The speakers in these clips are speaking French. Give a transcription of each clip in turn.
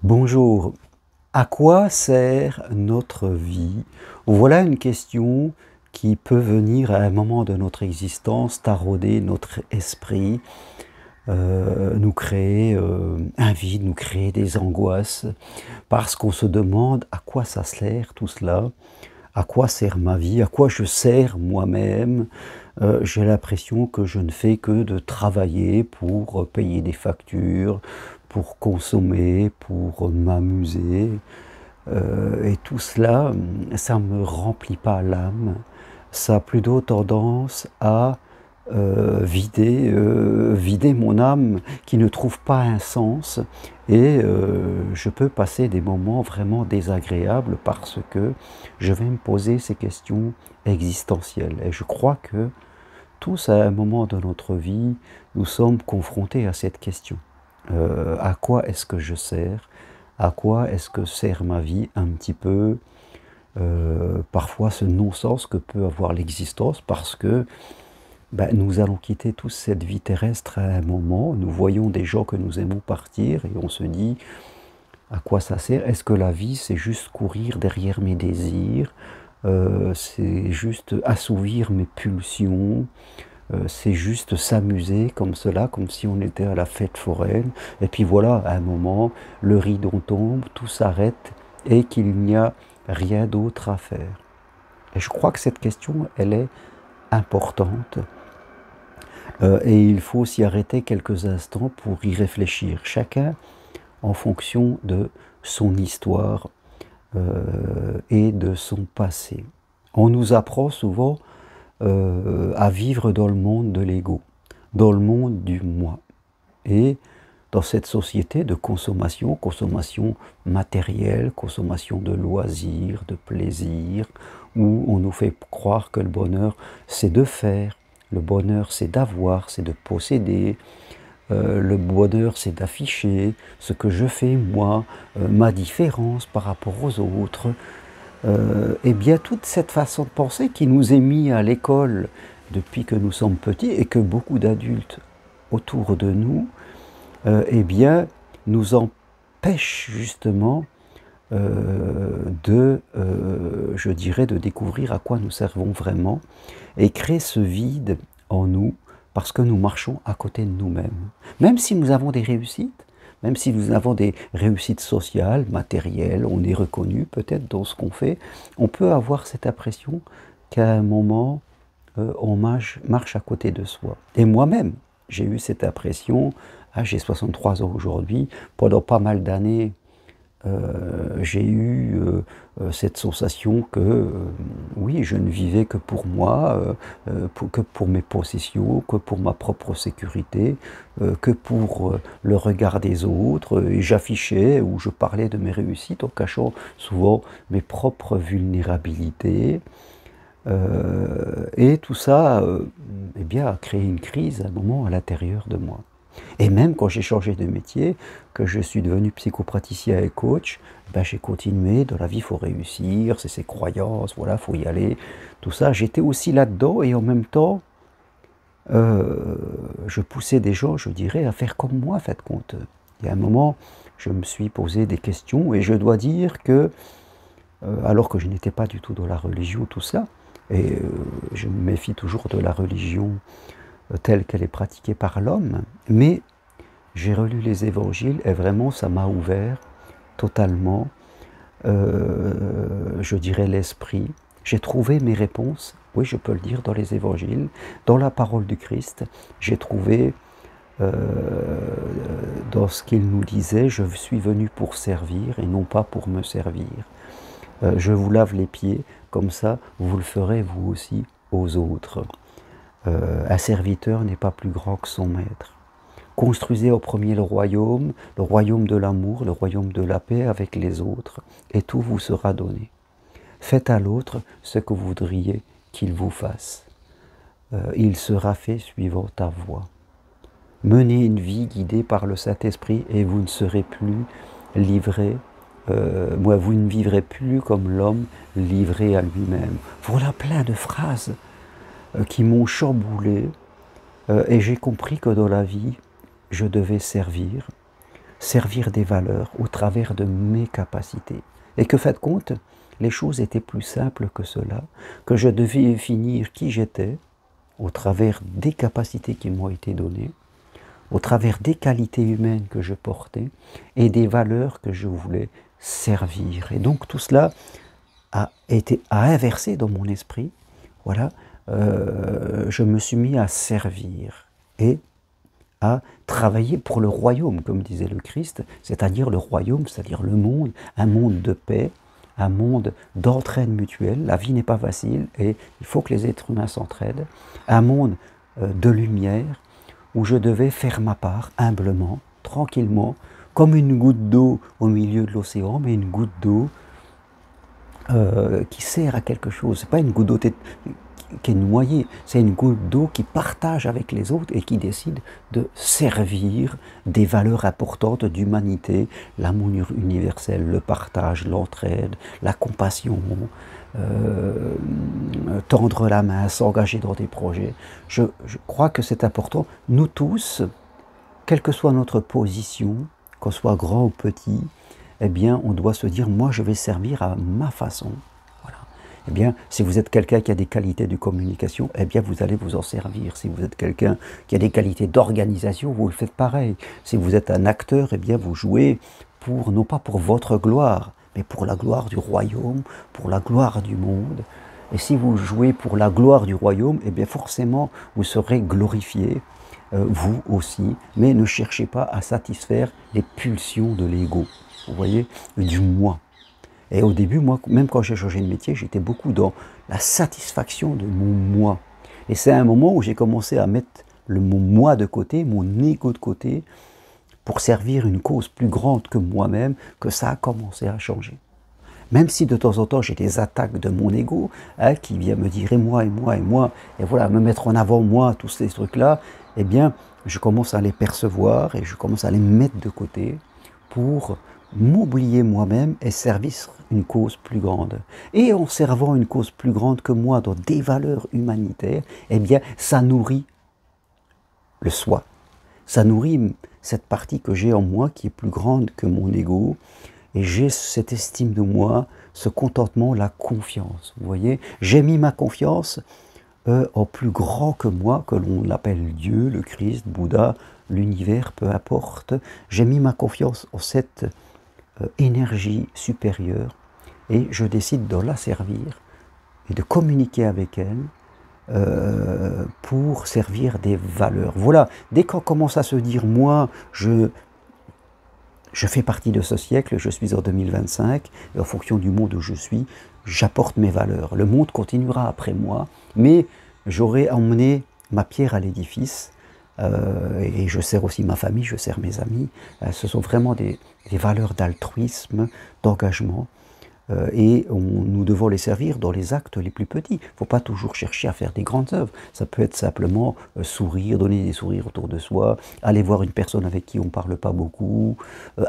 Bonjour, à quoi sert notre vie? Voilà une question qui peut venir à un moment de notre existence tarauder notre esprit, nous créer un vide, nous créer des angoisses, parce qu'on se demande à quoi ça sert tout cela, à quoi sert ma vie, à quoi je sers moi-même. J'ai l'impression que je ne fais que de travailler pour payer des factures, pour consommer, pour m'amuser. Et tout cela, ça ne me remplit pas l'âme. Ça a plutôt tendance à vider mon âme qui ne trouve pas un sens. Et je peux passer des moments vraiment désagréables parce que je vais me poser ces questions existentielles. Et je crois que tous, à un moment de notre vie, nous sommes confrontés à cette question. À quoi est-ce que je sers? À quoi est-ce que sert ma vie un petit peu? Parfois ce non-sens que peut avoir l'existence parce que nous allons quitter tous cette vie terrestre à un moment. Nous voyons des gens que nous aimons partir et on se dit à quoi ça sert? Est-ce que la vie c'est juste courir derrière mes désirs? C'est juste assouvir mes pulsions? C'est juste s'amuser comme cela, comme si on était à la fête foraine. Et puis voilà, à un moment, le rideau tombe, tout s'arrête et qu'il n'y a rien d'autre à faire. Et je crois que cette question, elle est importante. Et il faut s'y arrêter quelques instants pour y réfléchir. Chacun en fonction de son histoire et de son passé. On nous apprend souvent à vivre dans le monde de l'ego, dans le monde du moi. Et dans cette société de consommation, consommation matérielle, consommation de loisirs, de plaisirs, où on nous fait croire que le bonheur c'est de faire, le bonheur c'est d'avoir, c'est de posséder, le bonheur c'est d'afficher ce que je fais moi, ma différence par rapport aux autres, et bien toute cette façon de penser qui nous est mise à l'école depuis que nous sommes petits et que beaucoup d'adultes autour de nous, eh bien, nous empêche justement je dirais, de découvrir à quoi nous servons vraiment et crée ce vide en nous parce que nous marchons à côté de nous-mêmes. Même si nous avons des réussites, même si nous avons des réussites sociales, matérielles, on est reconnu peut-être dans ce qu'on fait, on peut avoir cette impression qu'à un moment, on marche à côté de soi. Et moi-même, j'ai eu cette impression, j'ai 63 ans aujourd'hui, pendant pas mal d'années, j'ai eu cette sensation que, oui, je ne vivais que pour moi, que pour mes possessions, que pour ma propre sécurité, que pour le regard des autres, et j'affichais ou je parlais de mes réussites en cachant souvent mes propres vulnérabilités. Et tout ça eh bien, a créé une crise à un moment à l'intérieur de moi. Et même quand j'ai changé de métier, que je suis devenu psychopraticien et coach, j'ai continué, dans la vie il faut réussir, c'est ses croyances, voilà, il faut y aller, tout ça. J'étais aussi là-dedans et en même temps, je poussais des gens, je dirais, à faire comme moi, en fait, compte. Il y a un moment, je me suis posé des questions et je dois dire que, alors que je n'étais pas du tout dans la religion, tout ça, et je me méfie toujours de la religion telle qu'elle est pratiquée par l'homme, mais j'ai relu les évangiles et vraiment ça m'a ouvert totalement, je dirais, l'esprit. J'ai trouvé mes réponses, oui je peux le dire, dans les évangiles, dans la parole du Christ. J'ai trouvé dans ce qu'il nous disait, je suis venu pour servir et non pas pour me servir. Je vous lave les pieds, comme ça vous le ferez vous aussi aux autres. Un serviteur n'est pas plus grand que son maître. Construisez au premier le royaume de l'amour, le royaume de la paix avec les autres, et tout vous sera donné. Faites à l'autre ce que vous voudriez qu'il vous fasse. Il sera fait suivant ta voie. Menez une vie guidée par le Saint-Esprit et vous ne serez plus livré, vous ne vivrez plus comme l'homme livré à lui-même. Voilà plein de phrases qui m'ont chamboulé et j'ai compris que dans la vie, je devais servir, servir des valeurs au travers de mes capacités. Et que fait compte, les choses étaient plus simples que cela, que je devais définir qui j'étais au travers des capacités qui m'ont été données, au travers des qualités humaines que je portais et des valeurs que je voulais servir. Et donc tout cela a inversé dans mon esprit. Voilà, je me suis mis à servir et à travailler pour le royaume, comme disait le Christ, c'est-à-dire le royaume, c'est-à-dire le monde, un monde de paix, un monde d'entraide mutuelle. La vie n'est pas facile et il faut que les êtres humains s'entraident. Un monde de lumière où je devais faire ma part humblement, tranquillement, comme une goutte d'eau au milieu de l'océan, mais une goutte d'eau qui sert à quelque chose. Ce n'est pas une goutte d'eau qui est noyée, c'est une goutte d'eau qui partage avec les autres et qui décide de servir des valeurs importantes d'humanité, l'amour universel, le partage, l'entraide, la compassion, tendre la main, s'engager dans des projets. Je crois que c'est important. Nous tous, quelle que soit notre position, qu'on soit grand ou petit, eh bien, on doit se dire, moi, je vais servir à ma façon. Voilà. Eh bien, si vous êtes quelqu'un qui a des qualités de communication, eh bien, vous allez vous en servir. Si vous êtes quelqu'un qui a des qualités d'organisation, vous le faites pareil. Si vous êtes un acteur, eh bien, vous jouez pour, non pas pour votre gloire, mais pour la gloire du royaume, pour la gloire du monde. Et si vous jouez pour la gloire du royaume, eh bien, forcément, vous serez glorifié, vous aussi, mais ne cherchez pas à satisfaire les pulsions de l'ego. Vous voyez, du moi. Et au début, moi, même quand j'ai changé de métier, j'étais beaucoup dans la satisfaction de mon moi. Et c'est un moment où j'ai commencé à mettre mon moi de côté, mon ego de côté, pour servir une cause plus grande que moi-même, que ça a commencé à changer. Même si de temps en temps j'ai des attaques de mon ego, hein, qui vient me dire et moi, et moi, et moi, et voilà, me mettre en avant moi, tous ces trucs-là, eh bien, je commence à les percevoir et je commence à les mettre de côté pour m'oublier moi-même et servir une cause plus grande. Et en servant une cause plus grande que moi dans des valeurs humanitaires, eh bien, ça nourrit le soi. Ça nourrit cette partie que j'ai en moi qui est plus grande que mon ego. Et j'ai cette estime de moi, ce contentement, la confiance. Vous voyez, j'ai mis ma confiance en plus grand que moi, que l'on l'appelle Dieu, le Christ, Bouddha, l'univers, peu importe. J'ai mis ma confiance en cette énergie supérieure et je décide de la servir et de communiquer avec elle pour servir des valeurs. Voilà, dès qu'on commence à se dire, moi, je fais partie de ce siècle, je suis en 2025, et en fonction du monde où je suis, j'apporte mes valeurs. Le monde continuera après moi, mais j'aurai emmené ma pierre à l'édifice, et je sers aussi ma famille, je sers mes amis. Ce sont vraiment des valeurs d'altruisme, d'engagement, et nous devons les servir dans les actes les plus petits. Il ne faut pas toujours chercher à faire des grandes œuvres. Ça peut être simplement sourire, donner des sourires autour de soi, aller voir une personne avec qui on ne parle pas beaucoup,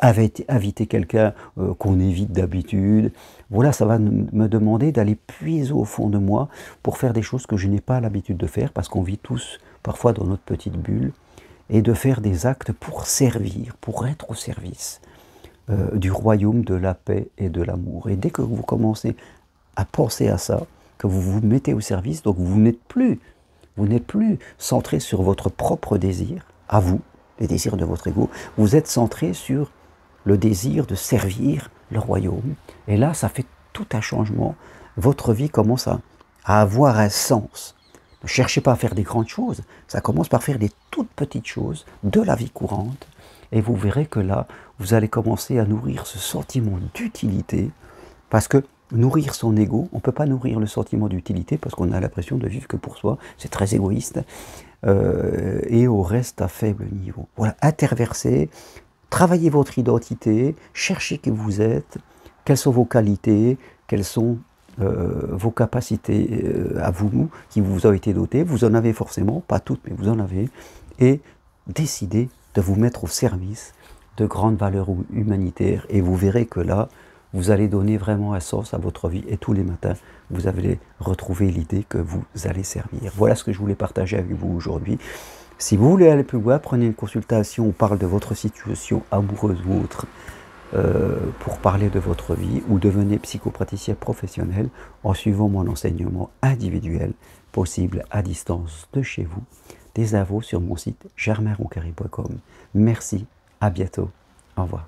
inviter quelqu'un qu'on évite d'habitude. Voilà, ça va me demander d'aller puiser au fond de moi pour faire des choses que je n'ai pas l'habitude de faire, parce qu'on vit tous parfois dans notre petite bulle, et de faire des actes pour servir, pour être au service du royaume de la paix et de l'amour. Et dès que vous commencez à penser à ça, que vous vous mettez au service, donc vous n'êtes plus centré sur votre propre désir, à vous, les désirs de votre ego, vous êtes centré sur le désir de servir le royaume. Et là, ça fait tout un changement. Votre vie commence à avoir un sens. Ne cherchez pas à faire des grandes choses, ça commence par faire des toutes petites choses de la vie courante, et vous verrez que là, vous allez commencer à nourrir ce sentiment d'utilité, parce que nourrir son ego, on ne peut pas nourrir le sentiment d'utilité, parce qu'on a l'impression de vivre que pour soi, c'est très égoïste, et au reste à faible niveau. Voilà, interversez, travaillez votre identité, cherchez qui vous êtes, quelles sont vos qualités, quelles sont vos capacités à vous, qui vous ont été dotées. Vous en avez forcément, pas toutes, mais vous en avez, et décidez de vous mettre au service de grandes valeurs humanitaires, et vous verrez que là, vous allez donner vraiment un sens à votre vie, et tous les matins, vous allez retrouver l'idée que vous allez servir. Voilà ce que je voulais partager avec vous aujourd'hui. Si vous voulez aller plus loin, prenez une consultation, on parle de votre situation amoureuse ou autre, pour parler de votre vie, ou devenez psychopraticien professionnel en suivant mon enseignement individuel, possible à distance de chez vous. Des infos sur mon site germainroncari.com. Merci, à bientôt, au revoir.